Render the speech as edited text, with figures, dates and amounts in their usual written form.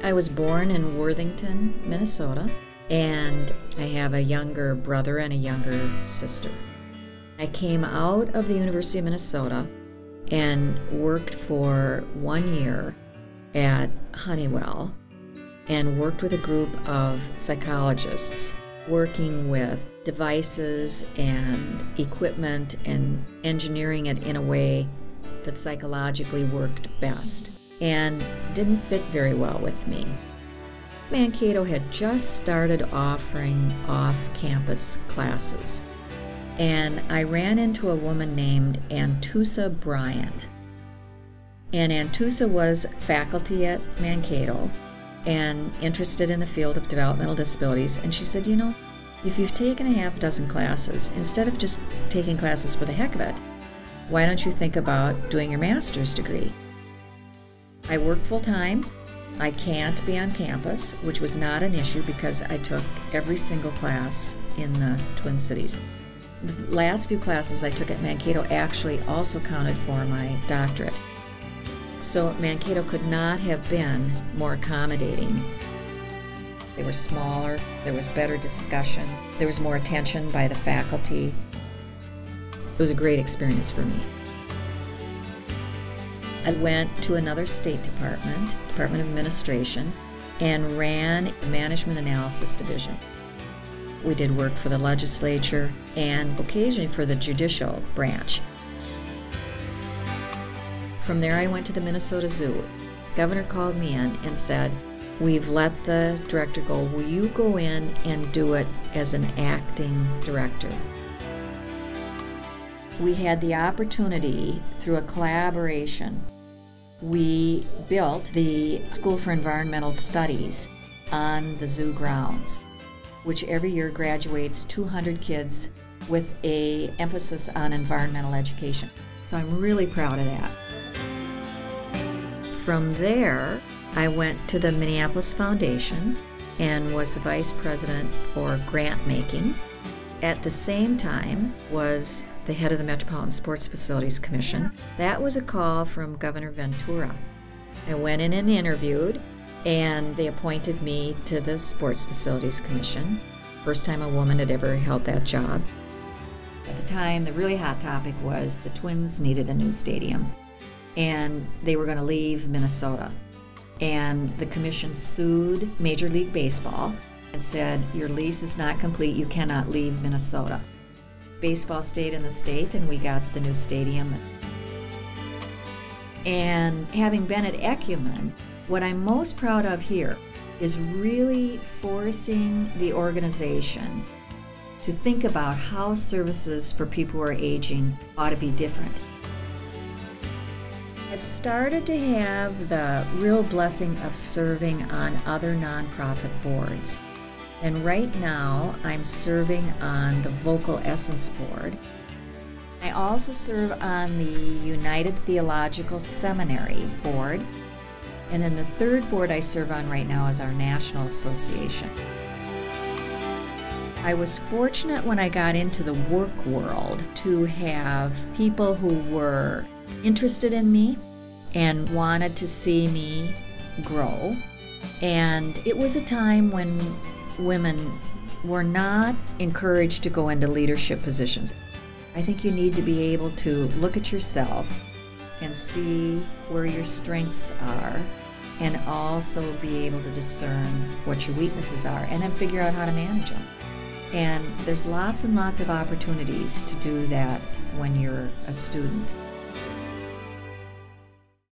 I was born in Worthington, Minnesota, and I have a younger brother and a younger sister. I came out of the University of Minnesota and worked for 1 year at Honeywell and worked with a group of psychologists working with devices and equipment and engineering it in a way that psychologically worked best and didn't fit very well with me. Mankato had just started offering off-campus classes, and I ran into a woman named Antusa Bryant. And Antusa was faculty at Mankato and interested in the field of developmental disabilities, and she said, you know, if you've taken a half dozen classes, instead of just taking classes for the heck of it, why don't you think about doing your master's degree? I work full-time. I can't be on campus, which was not an issue because I took every single class in the Twin Cities. The last few classes I took at Mankato actually also counted for my doctorate. So Mankato could not have been more accommodating. They were smaller, there was better discussion, there was more attention by the faculty. It was a great experience for me. I went to another state department, Department of Administration, and ran the Management Analysis Division. We did work for the legislature and occasionally for the judicial branch. From there I went to the Minnesota Zoo. The governor called me in and said, we've let the director go. Will you go in and do it as an acting director? We had the opportunity through a collaboration. We built the School for Environmental Studies on the zoo grounds, which every year graduates 200 kids with an emphasis on environmental education. So I'm really proud of that. From there, I went to the Minneapolis Foundation and was the vice president for grant making. At the same time was the head of the Metropolitan Sports Facilities Commission. That was a call from Governor Ventura. I went in and interviewed, and they appointed me to the Sports Facilities Commission. First time a woman had ever held that job. At the time, the really hot topic was the Twins needed a new stadium, and they were going to leave Minnesota. And the commission sued Major League Baseball and said, your lease is not complete, you cannot leave Minnesota. Baseball stayed in the state and we got the new stadium. And having been at Ecumen, what I'm most proud of here is really forcing the organization to think about how services for people who are aging ought to be different. I've started to have the real blessing of serving on other nonprofit boards. And right now, I'm serving on the Vocal Essence Board. I also serve on the United Theological Seminary Board. And then the third board I serve on right now is our National Association. I was fortunate when I got into the work world to have people who were interested in me and wanted to see me grow. And it was a time when women were not encouraged to go into leadership positions. I think you need to be able to look at yourself and see where your strengths are and also be able to discern what your weaknesses are and then figure out how to manage them. And there's lots and lots of opportunities to do that when you're a student.